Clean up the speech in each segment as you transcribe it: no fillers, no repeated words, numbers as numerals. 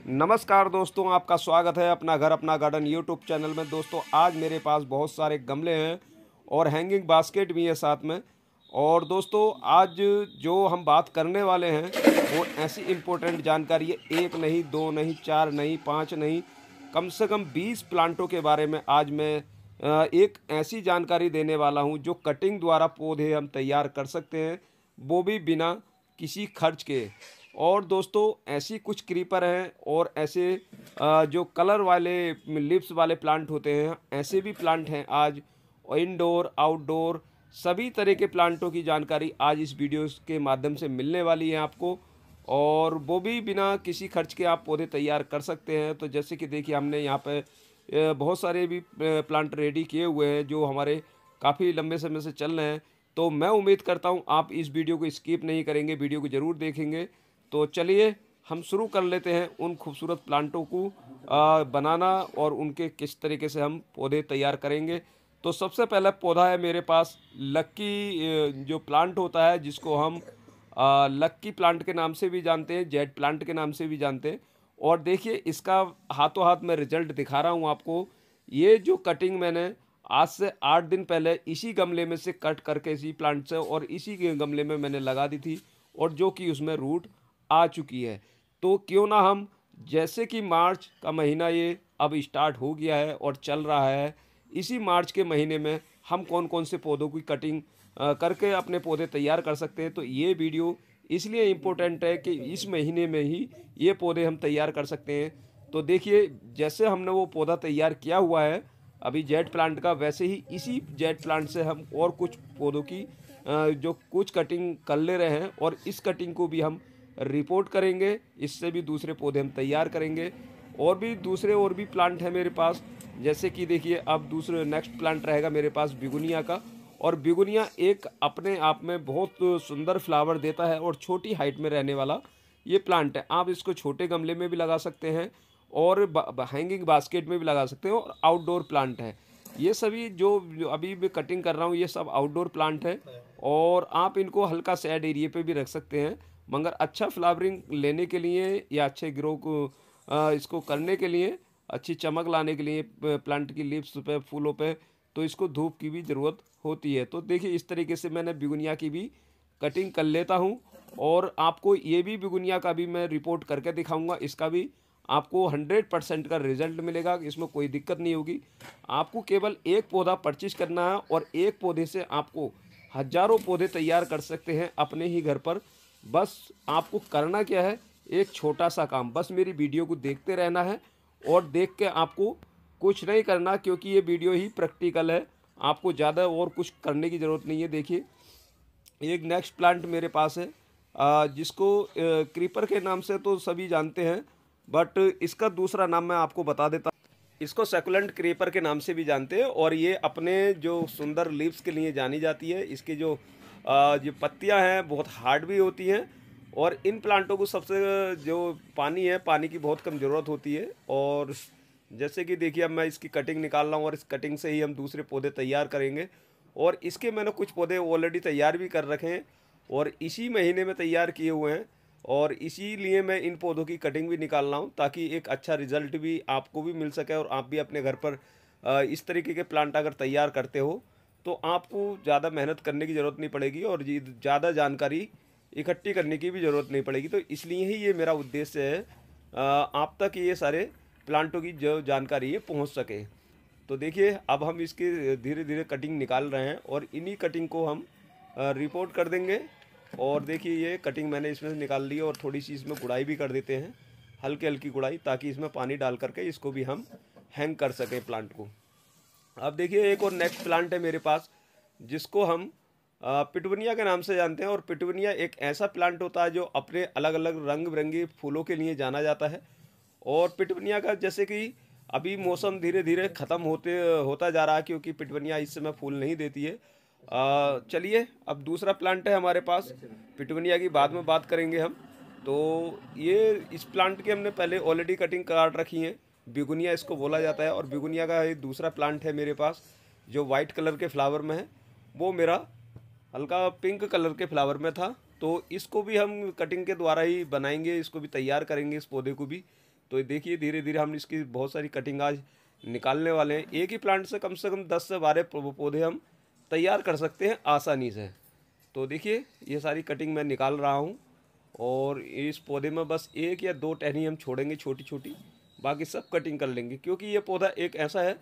नमस्कार दोस्तों, आपका स्वागत है अपना घर अपना गार्डन यूट्यूब चैनल में। दोस्तों आज मेरे पास बहुत सारे गमले हैं और हैंगिंग बास्केट भी है साथ में। और दोस्तों आज जो हम बात करने वाले हैं वो ऐसी इम्पोर्टेंट जानकारी है, एक नहीं, दो नहीं, चार नहीं, पाँच नहीं, कम से कम 20 प्लांटों के बारे में आज मैं एक ऐसी जानकारी देने वाला हूं जो कटिंग द्वारा पौधे हम तैयार कर सकते हैं, वो भी बिना किसी खर्च के। और दोस्तों ऐसी कुछ क्रीपर हैं और ऐसे जो कलर वाले लिव्स वाले प्लांट होते हैं, ऐसे भी प्लांट हैं आज। इंडोर आउटडोर सभी तरह के प्लांटों की जानकारी आज इस वीडियो के माध्यम से मिलने वाली है आपको, और वो भी बिना किसी खर्च के आप पौधे तैयार कर सकते हैं। तो जैसे कि देखिए हमने यहाँ पे बहुत सारे भी प्लांट रेडी किए हुए हैं जो हमारे काफ़ी लंबे समय से चल रहे हैं। तो मैं उम्मीद करता हूँ आप इस वीडियो को स्किप नहीं करेंगे, वीडियो को ज़रूर देखेंगे। तो चलिए हम शुरू कर लेते हैं उन खूबसूरत प्लांटों को बनाना और उनके किस तरीके से हम पौधे तैयार करेंगे। तो सबसे पहला पौधा है मेरे पास लक्की, जो प्लांट होता है जिसको हम लक्की प्लांट के नाम से भी जानते हैं, जेड प्लांट के नाम से भी जानते हैं। और देखिए इसका हाथों हाथ मैं रिजल्ट दिखा रहा हूँ आपको। ये जो कटिंग मैंने आज से 8 दिन पहले इसी गमले में से कट करके इसी प्लांट से और इसी के गमले में मैंने लगा दी थी, और जो कि उसमें रूट आ चुकी है। तो क्यों ना हम, जैसे कि मार्च का महीना ये अब स्टार्ट हो गया है और चल रहा है, इसी मार्च के महीने में हम कौन कौन से पौधों की कटिंग करके अपने पौधे तैयार कर सकते हैं। तो ये वीडियो इसलिए इम्पोर्टेंट है कि इस महीने में ही ये पौधे हम तैयार कर सकते हैं। तो देखिए जैसे हमने वो पौधा तैयार किया हुआ है अभी जेड प्लांट का, वैसे ही इसी जेड प्लांट से हम और कुछ पौधों की जो कुछ कटिंग कर ले रहे हैं, और इस कटिंग को भी हम रिपोर्ट करेंगे, इससे भी दूसरे पौधे हम तैयार करेंगे। और भी दूसरे और भी प्लांट हैं मेरे पास, जैसे कि देखिए अब दूसरे नेक्स्ट प्लांट रहेगा मेरे पास बिगुनिया का। और बिगुनिया एक अपने आप में बहुत सुंदर फ्लावर देता है और छोटी हाइट में रहने वाला ये प्लांट है। आप इसको छोटे गमले में भी लगा सकते हैं और हैंगिंग बास्केट में भी लगा सकते हैं, और आउटडोर प्लांट है ये सभी। जो अभी भी कटिंग कर रहा हूँ ये सब आउटडोर प्लांट है, और आप इनको हल्का सैड एरिया पे भी रख सकते हैं। मगर अच्छा फ्लावरिंग लेने के लिए या अच्छे ग्रो को इसको करने के लिए, अच्छी चमक लाने के लिए प्लांट की लीव्स पे, फूलों पे, तो इसको धूप की भी ज़रूरत होती है। तो देखिए इस तरीके से मैंने बिगुनिया की भी कटिंग कर लेता हूँ, और आपको ये भी बिगुनिया का भी मैं रिपोर्ट करके दिखाऊंगा। इसका भी आपको 100% का रिजल्ट मिलेगा, इसमें कोई दिक्कत नहीं होगी। आपको केवल एक पौधा परचेज करना है और एक पौधे से आपको हजारों पौधे तैयार कर सकते हैं अपने ही घर पर। बस आपको करना क्या है, एक छोटा सा काम, बस मेरी वीडियो को देखते रहना है, और देख के आपको कुछ नहीं करना, क्योंकि ये वीडियो ही प्रैक्टिकल है, आपको ज़्यादा और कुछ करने की ज़रूरत नहीं है। देखिए एक नेक्स्ट प्लांट मेरे पास है जिसको क्रीपर के नाम से तो सभी जानते हैं, बट इसका दूसरा नाम मैं आपको बता देता हूँ। इसको सेकुलेंट क्रीपर के नाम से भी जानते हैं, और ये अपने जो सुंदर लीव्स के लिए जानी जाती है। इसके जो पत्तियां हैं बहुत हार्ड भी होती हैं, और इन प्लांटों को सबसे जो पानी है, पानी की बहुत कम ज़रूरत होती है। और जैसे कि देखिए अब मैं इसकी कटिंग निकाल रहा हूँ, और इस कटिंग से ही हम दूसरे पौधे तैयार करेंगे। और इसके मैंने कुछ पौधे ऑलरेडी तैयार भी कर रखे हैं और इसी महीने में तैयार किए हुए हैं, और इसीलिए मैं इन पौधों की कटिंग भी निकाल रहा हूँ ताकि एक अच्छा रिजल्ट भी आपको भी मिल सके, और आप भी अपने घर पर इस तरीके के प्लांट अगर तैयार करते हो तो आपको ज़्यादा मेहनत करने की ज़रूरत नहीं पड़ेगी, और ज़्यादा जानकारी इकट्ठी करने की भी ज़रूरत नहीं पड़ेगी। तो इसलिए ही ये मेरा उद्देश्य है आप तक ये सारे प्लांटों की जो जानकारी है पहुँच सके। तो देखिए अब हम इसकी धीरे धीरे कटिंग निकाल रहे हैं, और इन्हीं कटिंग को हम रिपोर्ट कर देंगे। और देखिए ये कटिंग मैंने इसमें से निकाल ली है, और थोड़ी सी इसमें गुड़ाई भी कर देते हैं, हल्की हल्की गुड़ाई, ताकि इसमें पानी डाल करके इसको भी हम हैंग कर सकें प्लांट को। अब देखिए एक और नेक्स्ट प्लांट है मेरे पास जिसको हम पिटूनिया के नाम से जानते हैं। और पिटूनिया एक ऐसा प्लांट होता है जो अपने अलग अलग रंग बिरंगे फूलों के लिए जाना जाता है। और पिटूनिया का जैसे कि अभी मौसम धीरे धीरे ख़त्म होता जा रहा है, क्योंकि पिटूनिया इस समय फूल नहीं देती है। चलिए अब दूसरा प्लांट है हमारे पास, पिटूनिया की बाद में बात करेंगे हम। तो ये इस प्लांट की हमने पहले ऑलरेडी कटिंग काट रखी है, बिगुनिया इसको बोला जाता है। और बिगुनिया का एक दूसरा प्लांट है मेरे पास जो वाइट कलर के फ्लावर में है, वो मेरा हल्का पिंक कलर के फ्लावर में था। तो इसको भी हम कटिंग के द्वारा ही बनाएंगे, इसको भी तैयार करेंगे, इस पौधे को भी तो देखिए धीरे धीरे हम इसकी बहुत सारी कटिंग आज निकालने वाले हैं। एक ही प्लांट से कम 10 से 12 पौधे हम तैयार कर सकते हैं आसानी से। तो देखिए ये सारी कटिंग मैं निकाल रहा हूँ और इस पौधे में बस 1 या 2 टहनी हम छोड़ेंगे छोटी छोटी, बाकी सब कटिंग कर लेंगे, क्योंकि ये पौधा एक ऐसा है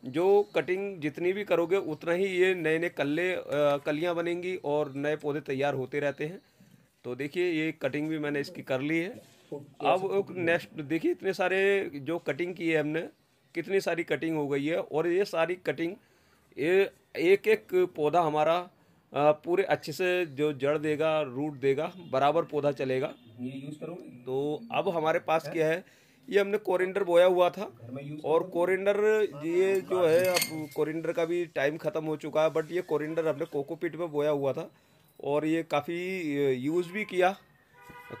जो कटिंग जितनी भी करोगे उतना ही ये नए नए कलियाँ बनेंगी और नए पौधे तैयार होते रहते हैं। तो देखिए ये कटिंग भी मैंने इसकी कर ली है। अब नेक्स्ट देखिए इतने सारे जो कटिंग की है हमने, कितनी सारी कटिंग हो गई है। और ये सारी कटिंग ये एक एक पौधा हमारा पूरे अच्छे से जो जड़ देगा, रूट देगा, बराबर पौधा चलेगा। ये यूज़ करोगे। तो अब हमारे पास क्या है, ये हमने कोरिएंडर बोया हुआ था और कोरिएंडर ये जो है, अब कोरिएंडर का भी टाइम ख़त्म हो चुका है, बट ये कोरिएंडर हमने कोकोपीट में बोया हुआ था और ये काफ़ी यूज़ भी किया।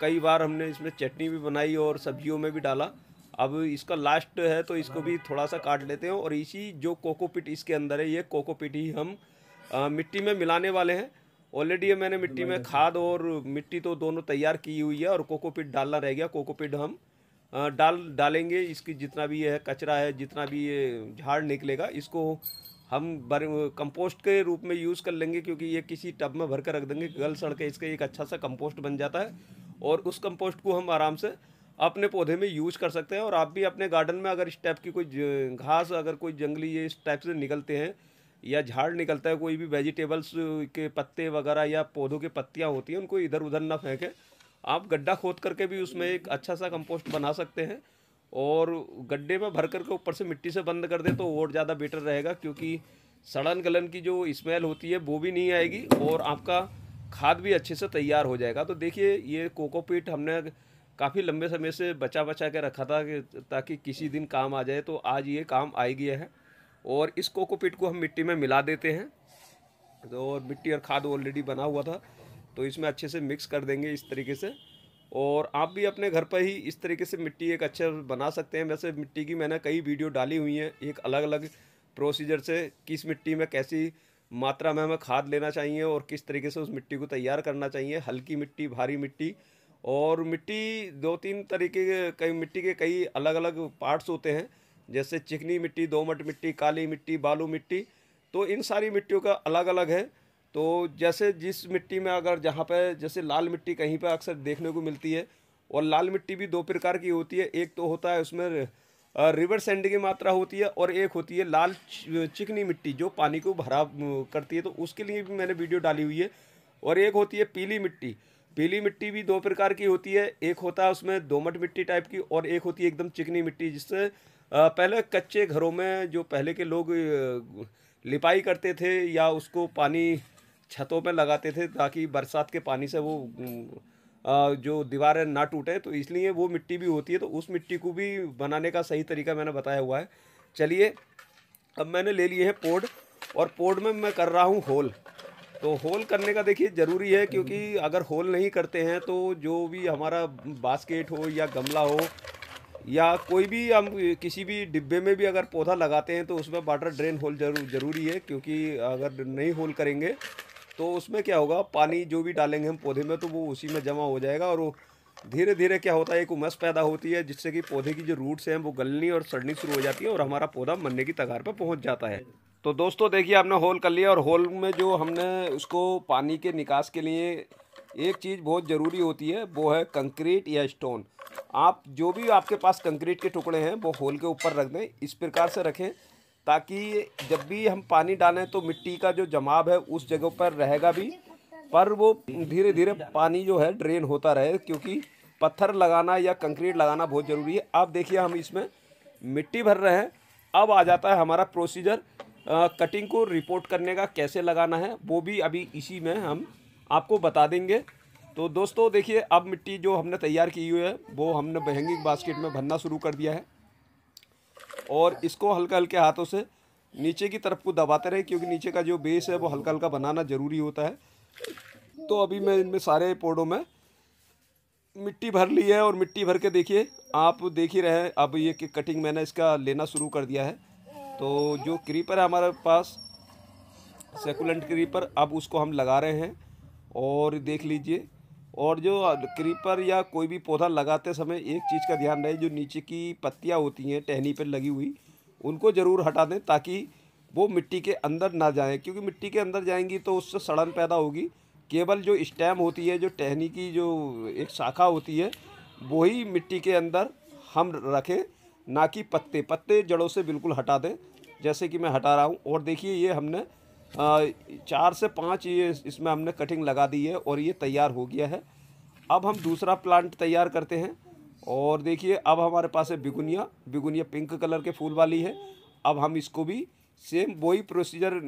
कई बार हमने इसमें चटनी भी बनाई और सब्जियों में भी डाला। अब इसका लास्ट है तो इसको भी थोड़ा सा काट लेते हैं और इसी जो कोकोपीट इसके अंदर है, ये कोकोपीट ही हम मिट्टी में मिलाने वाले हैं। ऑलरेडी मैंने मिट्टी में खाद और मिट्टी तो दोनों तैयार की हुई है और कोकोपीट डालना रह गया। कोकोपीट हम डालेंगे। इसकी जितना भी ये कचरा है, जितना भी ये झाड़ निकलेगा, इसको हम कंपोस्ट के रूप में यूज़ कर लेंगे, क्योंकि ये किसी टब में भर कर रख देंगे, गल सड़ के इसका एक अच्छा सा कंपोस्ट बन जाता है और उस कंपोस्ट को हम आराम से अपने पौधे में यूज़ कर सकते हैं। और आप भी अपने गार्डन में अगर इस टाइप की कोई घास, अगर कोई जंगली ये इस टाइप से निकलते हैं या झाड़ निकलता है, कोई भी वेजिटेबल्स के पत्ते वगैरह या पौधों की पत्तियाँ होती हैं, उनको इधर उधर ना फेंकें। आप गड्ढा खोद करके भी उसमें एक अच्छा सा कंपोस्ट बना सकते हैं और गड्ढे में भर करके ऊपर से मिट्टी से बंद कर दें तो और ज़्यादा बेटर रहेगा, क्योंकि सड़न गलन की जो स्मेल होती है वो भी नहीं आएगी और आपका खाद भी अच्छे से तैयार हो जाएगा। तो देखिए ये कोकोपीट हमने काफ़ी लंबे समय से बचा के रखा था ताकि किसी दिन काम आ जाए, तो आज ये काम आ गया है। और इस कोकोपीट को हम मिट्टी में मिला देते हैं। तो और मिट्टी और खाद ऑलरेडी बना हुआ था, तो इसमें अच्छे से मिक्स कर देंगे इस तरीके से। और आप भी अपने घर पर ही इस तरीके से मिट्टी एक अच्छा बना सकते हैं। वैसे मिट्टी की मैंने कई वीडियो डाली हुई हैं, एक अलग अलग प्रोसीजर से किस मिट्टी में कैसी मात्रा में हमें खाद लेना चाहिए और किस तरीके से उस मिट्टी को तैयार करना चाहिए, हल्की मिट्टी, भारी मिट्टी। और मिट्टी 2-3 तरीके के, कई मिट्टी के कई अलग अलग पार्ट्स होते हैं, जैसे चिकनी मिट्टी, दोमट मिट्टी, काली मिट्टी, बालू मिट्टी। तो इन सारी मिट्टियों का अलग अलग है। तो जैसे जिस मिट्टी में अगर जहाँ पे जैसे लाल मिट्टी कहीं पे अक्सर देखने को मिलती है, और लाल मिट्टी भी 2 प्रकार की होती है। एक तो होता है उसमें रिवर सैंड की मात्रा होती है और एक होती है लाल चिकनी मिट्टी जो पानी को भरा करती है, तो उसके लिए भी मैंने वीडियो डाली हुई है। और एक होती है पीली मिट्टी। पीली मिट्टी भी 2 प्रकार की होती है, एक होता है उसमें दोमट मिट्टी टाइप की और एक होती है एकदम चिकनी मिट्टी, जिससे पहले कच्चे घरों में जो पहले के लोग लिपाई करते थे या उसको पानी छतों पे लगाते थे ताकि बरसात के पानी से वो जो दीवारें ना टूटे, तो इसलिए वो मिट्टी भी होती है। तो उस मिट्टी को भी बनाने का सही तरीका मैंने बताया हुआ है। चलिए अब मैंने ले लिए हैं पोड और पोड में मैं कर रहा हूँ होल। तो होल करने का देखिए ज़रूरी है, क्योंकि अगर होल नहीं करते हैं तो जो भी हमारा बास्केट हो या गमला हो या कोई भी हम किसी भी डिब्बे में भी अगर पौधा लगाते हैं तो उसमें वाटर ड्रेन होल ज़रूरी है, क्योंकि अगर नहीं होल करेंगे तो उसमें क्या होगा, पानी जो भी डालेंगे हम पौधे में तो वो उसी में जमा हो जाएगा और वो धीरे धीरे क्या होता है, एक उमस पैदा होती है, जिससे कि पौधे की जो रूट्स हैं वो गलनी और सड़नी शुरू हो जाती है और हमारा पौधा मरने की कगार पर पहुंच जाता है। तो दोस्तों देखिए आपने होल कर लिया और होल में जो हमने उसको पानी के निकास के लिए एक चीज़ बहुत ज़रूरी होती है, वो है कंक्रीट या स्टोन। आप जो भी आपके पास कंक्रीट के टुकड़े हैं वो होल के ऊपर रख दें, इस प्रकार से रखें ताकि जब भी हम पानी डालें तो मिट्टी का जो जमाव है उस जगह पर रहेगा भी, पर वो धीरे धीरे पानी जो है ड्रेन होता रहे, क्योंकि पत्थर लगाना या कंक्रीट लगाना बहुत ज़रूरी है। अब देखिए हम इसमें मिट्टी भर रहे हैं। अब आ जाता है हमारा प्रोसीजर कटिंग को रिपोर्ट करने का, कैसे लगाना है वो भी अभी इसी में हम आपको बता देंगे। तो दोस्तों देखिए अब मिट्टी जो हमने तैयार की हुई है वो हमने हैंगिंग बास्केट में भरना शुरू कर दिया है और इसको हल्के हल्के हाथों से नीचे की तरफ को दबाते रहे, क्योंकि नीचे का जो बेस है वो हल्का हल्का बनाना ज़रूरी होता है। तो अभी मैं इनमें सारे पौधों में मिट्टी भर ली है और मिट्टी भर के देखिए आप देख ही रहे हैं। अब ये कटिंग मैंने इसका लेना शुरू कर दिया है। तो जो क्रीपर है हमारे पास सेकुलेंट क्रीपर, अब उसको हम लगा रहे हैं और देख लीजिए और जो क्रीपर या कोई भी पौधा लगाते समय एक चीज़ का ध्यान रहे, जो नीचे की पत्तियां होती हैं टहनी पर लगी हुई, उनको ज़रूर हटा दें ताकि वो मिट्टी के अंदर ना जाएं, क्योंकि मिट्टी के अंदर जाएंगी तो उससे सड़न पैदा होगी। केवल जो स्टेम होती है, जो टहनी की जो एक शाखा होती है, वही मिट्टी के अंदर हम रखें, ना कि पत्ते। पत्ते जड़ों से बिल्कुल हटा दें, जैसे कि मैं हटा रहा हूँ। और देखिए ये हमने 4 से 5 ये इसमें हमने कटिंग लगा दी है और ये तैयार हो गया है। अब हम दूसरा प्लांट तैयार करते हैं। और देखिए अब हमारे पास है बिगुनिया। बिगुनिया पिंक कलर के फूल वाली है। अब हम इसको भी सेम वही प्रोसीजर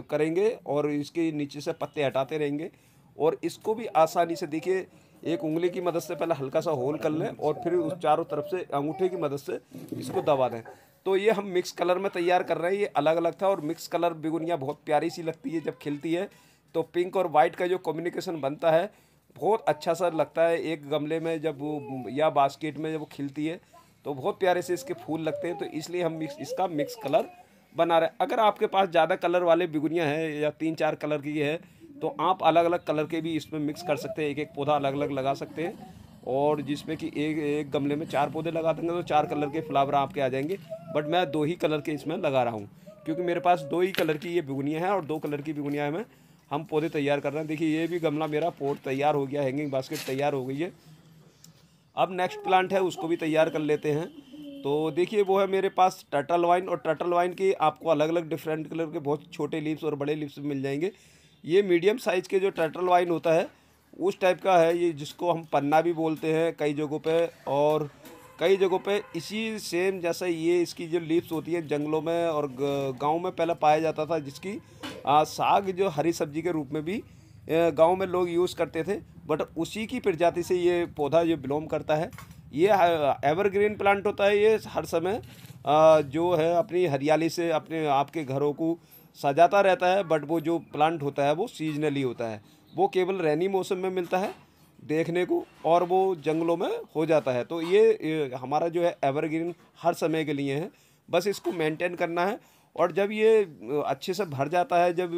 करेंगे और इसके नीचे से पत्ते हटाते रहेंगे। और इसको भी आसानी से देखिए, एक उंगली की मदद से पहले हल्का सा होल कर लें और फिर उस चारों तरफ से अंगूठे की मदद से इसको दबा दें। तो ये हम मिक्स कलर में तैयार कर रहे हैं। ये अलग अलग था और मिक्स कलर बिगुनिया बहुत प्यारी सी लगती है जब खिलती है। तो पिंक और वाइट का जो कॉम्बिनेशन बनता है बहुत अच्छा सा लगता है एक गमले में, जब वो या बास्केट में जब वो खिलती है तो बहुत प्यारे से इसके फूल लगते हैं। तो इसलिए हम इसका मिक्स कलर बना रहे हैं। अगर आपके पास ज़्यादा कलर वाले बिगुनिया है या 3-4 कलर की है तो आप अलग अलग कलर के भी इसमें मिक्स कर सकते हैं। एक एक पौधा अलग अलग लगा सकते हैं। और जिसमें कि एक गमले में 4 पौधे लगा देंगे तो 4 कलर के फ्लावर आपके आ जाएंगे। बट मैं 2 ही कलर के इसमें लगा रहा हूँ, क्योंकि मेरे पास 2 ही कलर की ये बिगुनिया है और 2 कलर की बिगुनिया में हम पौधे तैयार कर रहे हैं। देखिए ये भी गमला मेरा पॉट तैयार हो गया, हैंगिंग बास्केट तैयार हो गई है। अब नेक्स्ट प्लांट है, उसको भी तैयार कर लेते हैं। तो देखिए वो है मेरे पास टर्टल वाइन। और टर्टल वाइन की आपको अलग अलग डिफरेंट कलर के बहुत छोटे लीव्स और बड़े लीव्स मिल जाएंगे। ये मीडियम साइज़ के जो टर्टल वाइन होता है उस टाइप का है ये, जिसको हम पन्ना भी बोलते हैं कई जगहों पे। और कई जगहों पे इसी सेम जैसा ये इसकी जो लीव्स होती है जंगलों में और गांव में पहले पाया जाता था, जिसकी साग जो हरी सब्जी के रूप में भी गांव में लोग यूज़ करते थे। बट उसी की प्रजाति से ये पौधा ये बिलोंग करता है। ये एवरग्रीन प्लांट होता है। ये हर समय जो है अपनी हरियाली से अपने आपके घरों को सजाता रहता है। बट वो जो प्लांट होता है वो सीजनली होता है, वो केवल रैनी मौसम में मिलता है देखने को और वो जंगलों में हो जाता है। तो ये हमारा जो है एवरग्रीन हर समय के लिए है, बस इसको मेंटेन करना है। और जब ये अच्छे से भर जाता है, जब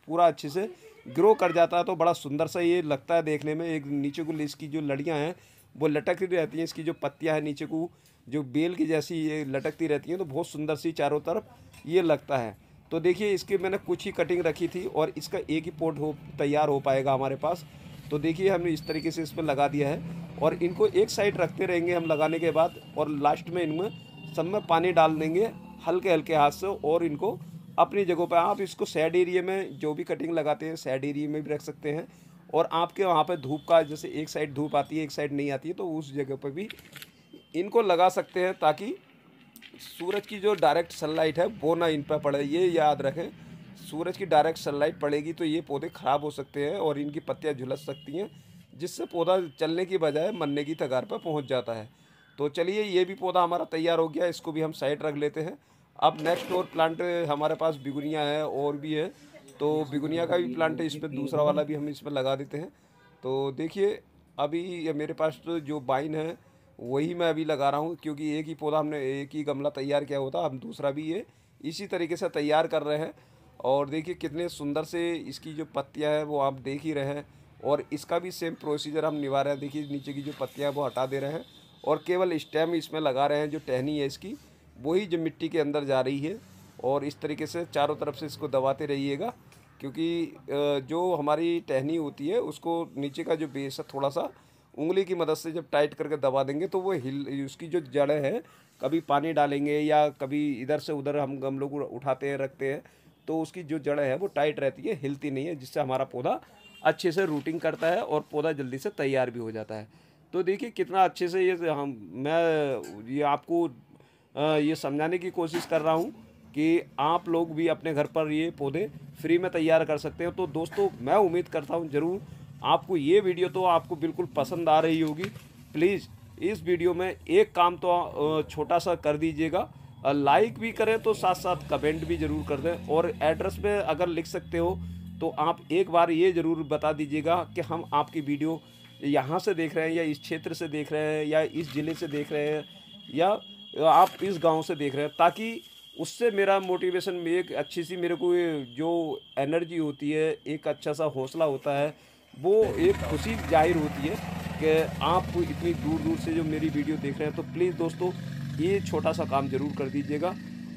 पूरा अच्छे से ग्रो कर जाता है तो बड़ा सुंदर सा ये लगता है देखने में। एक नीचे को इसकी जो लड़ियाँ हैं वो लटकती रहती हैं, इसकी जो पत्तियाँ हैं नीचे को जो बेल की जैसी ये लटकती रहती हैं, तो बहुत सुंदर सी चारों तरफ ये लगता है। तो देखिए इसकी मैंने कुछ ही कटिंग रखी थी और इसका एक ही पॉट तैयार हो पाएगा हमारे पास। तो देखिए हमने इस तरीके से इसमें लगा दिया है और इनको एक साइड रखते रहेंगे हम लगाने के बाद। और लास्ट में इनमें सब में पानी डाल देंगे हल्के हल्के हाथ से। और इनको अपनी जगहों पर आप इसको सैड एरिया में जो भी कटिंग लगाते हैं सैड एरिया में भी रख सकते हैं। और आपके वहाँ पर धूप का जैसे एक साइड धूप आती है एक साइड नहीं आती है, तो उस जगह पर भी इनको लगा सकते हैं, ताकि सूरज की जो डायरेक्ट सनलाइट है वो ना इन पर पड़े। ये याद रखें, सूरज की डायरेक्ट सनलाइट पड़ेगी तो ये पौधे ख़राब हो सकते हैं और इनकी पत्तियां झुलस सकती हैं, जिससे पौधा चलने की बजाय मरने की कगार पर पहुंच जाता है। तो चलिए ये भी पौधा हमारा तैयार हो गया, इसको भी हम साइड रख लेते हैं। अब नेक्स्ट और प्लांट हमारे पास बिगुनिया है और भी है, तो बिगुनिया का भी प्लांट है, इस पर दूसरा वाला भी हम इस पर लगा देते हैं। तो देखिए अभी ये मेरे पास तो जो बाइन है वही मैं अभी लगा रहा हूँ, क्योंकि एक ही पौधा हमने एक ही गमला तैयार किया होता, हम दूसरा भी ये इसी तरीके से तैयार कर रहे हैं। और देखिए कितने सुंदर से इसकी जो पत्तियां हैं वो आप देख ही रहे हैं। और इसका भी सेम प्रोसीजर हम निभा रहे हैं। देखिए नीचे की जो पत्तियां वो हटा दे रहे हैं और केवल स्टेम इसमें लगा रहे हैं। जो टहनी है इसकी वही जो मिट्टी के अंदर जा रही है। और इस तरीके से चारों तरफ से इसको दबाते रहिएगा, क्योंकि जो हमारी टहनी होती है उसको नीचे का जो बेस है थोड़ा सा उंगली की मदद से जब टाइट करके दबा देंगे तो वो हिल उसकी जो जड़ें हैं, कभी पानी डालेंगे या कभी इधर से उधर हम गमलों को उठाते हैं रखते हैं तो उसकी जो जड़ें हैं वो टाइट रहती है, हिलती नहीं है, जिससे हमारा पौधा अच्छे से रूटिंग करता है और पौधा जल्दी से तैयार भी हो जाता है। तो देखिए कितना अच्छे से ये हम मैं ये आपको ये समझाने की कोशिश कर रहा हूँ कि आप लोग भी अपने घर पर ये पौधे फ्री में तैयार कर सकते हो। तो दोस्तों मैं उम्मीद करता हूँ ज़रूर आपको ये वीडियो तो आपको बिल्कुल पसंद आ रही होगी। प्लीज़ इस वीडियो में एक काम तो छोटा सा कर दीजिएगा, लाइक भी करें तो साथ साथ कमेंट भी ज़रूर कर दें। और एड्रेस पे अगर लिख सकते हो तो आप एक बार ये ज़रूर बता दीजिएगा कि हम आपकी वीडियो यहाँ से देख रहे हैं या इस क्षेत्र से देख रहे हैं या इस ज़िले से देख रहे हैं या आप इस गांव से देख रहे हैं, ताकि उससे मेरा मोटिवेशन में एक अच्छी सी मेरे को जो एनर्जी होती है, एक अच्छा सा हौसला होता है, वो एक खुशी जाहिर होती है कि आप इतनी दूर दूर से जो मेरी वीडियो देख रहे हैं। तो प्लीज़ दोस्तों ये छोटा सा काम ज़रूर कर दीजिएगा।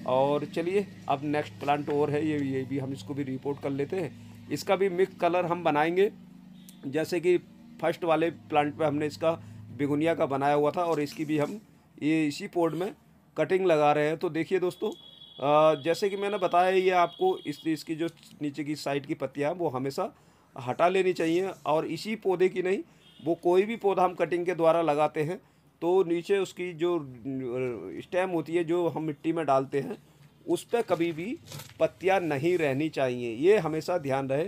और चलिए अब नेक्स्ट प्लांट और है, ये भी हम इसको भी रिपोर्ट कर लेते हैं। इसका भी मिक्स कलर हम बनाएंगे, जैसे कि फर्स्ट वाले प्लांट पे हमने इसका बेगुनिया का बनाया हुआ था, और इसकी भी हम ये इसी पॉट में कटिंग लगा रहे हैं। तो देखिए दोस्तों, जैसे कि मैंने बताया, ये आपको इसकी जो नीचे की साइड की पत्तियाँ वो हमेशा हटा लेनी चाहिए। और इसी पौधे की नहीं, वो कोई भी पौधा हम कटिंग के द्वारा लगाते हैं तो नीचे उसकी जो स्टेम होती है जो हम मिट्टी में डालते हैं, उस पर कभी भी पत्तियां नहीं रहनी चाहिए, ये हमेशा ध्यान रहे।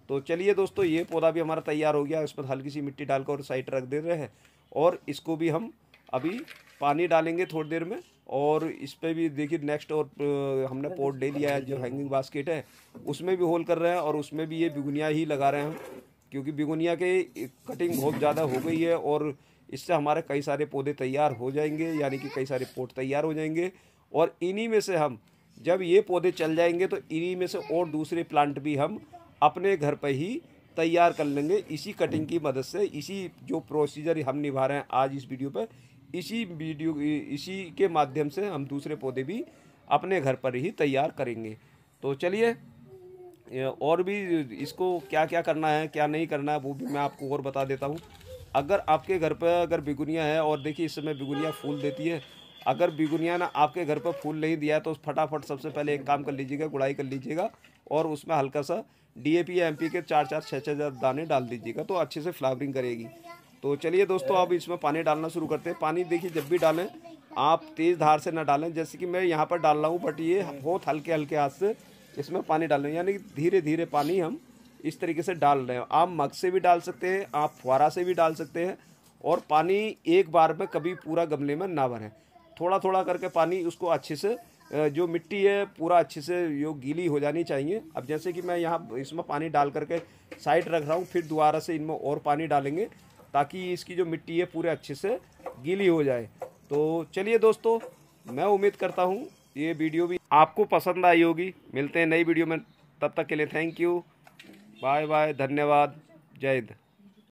तो चलिए दोस्तों, ये पौधा भी हमारा तैयार हो गया। इस पर हल्की सी मिट्टी डालकर और साइड रख दे रहे हैं, और इसको भी हम अभी पानी डालेंगे थोड़ी देर में। और इस पर भी देखिए नेक्स्ट, और हमने पॉट ले लिया है, जो हैंगिंग बास्केट है उसमें भी होल कर रहे हैं, और उसमें भी ये बिगुनिया ही लगा रहे हैं, क्योंकि बिगुनिया के कटिंग बहुत ज़्यादा हो गई है, और इससे हमारे कई सारे पौधे तैयार हो जाएंगे, यानी कि कई सारे पॉट तैयार हो जाएंगे। और इन्हीं में से हम, जब ये पौधे चल जाएंगे तो इन्हीं में से और दूसरे प्लांट भी हम अपने घर पर ही तैयार कर लेंगे, इसी कटिंग की मदद से। इसी जो प्रोसीजर हम निभा रहे हैं आज इस वीडियो पर, इसी के माध्यम से हम दूसरे पौधे भी अपने घर पर ही तैयार करेंगे। तो चलिए, और भी इसको क्या क्या करना है क्या नहीं करना है वो भी मैं आपको और बता देता हूँ। अगर आपके घर पर अगर बिगुनिया है, और देखिए इस समय बिगुनिया फूल देती है, अगर बिगुनिया ना आपके घर पर फूल नहीं दिया है तो फटाफट सबसे पहले एक काम कर लीजिएगा, गुड़ाई कर लीजिएगा, और उसमें हल्का सा DAP या MP के 4-4 6-6 दाने डाल दीजिएगा, तो अच्छे से फ्लावरिंग करेगी। तो चलिए दोस्तों, अब इसमें पानी डालना शुरू करते हैं। पानी देखिए जब भी डालें आप तेज़ धार से ना डालें, जैसे कि मैं यहाँ पर डाल रहा हूँ, बट ये बहुत हल्के हल्के हाथ से इसमें पानी डाल रहे हैं, यानी कि धीरे धीरे पानी हम इस तरीके से डाल रहे हैं। आप मग से भी डाल सकते हैं, आप फुहारा से भी डाल सकते हैं, और पानी एक बार में कभी पूरा गमले में ना भरें, थोड़ा थोड़ा करके पानी उसको अच्छे से, जो मिट्टी है पूरा अच्छे से यो गीली हो जानी चाहिए। अब जैसे कि मैं यहाँ इसमें पानी डाल करके साइड रख रहा हूँ, फिर दोबारा से इनमें और पानी डालेंगे ताकि इसकी जो मिट्टी है पूरे अच्छे से गीली हो जाए। तो चलिए दोस्तों, मैं उम्मीद करता हूँ ये वीडियो भी आपको पसंद आई होगी। मिलते हैं नई वीडियो में, तब तक के लिए थैंक यू, बाय बाय, धन्यवाद, जय हिंद।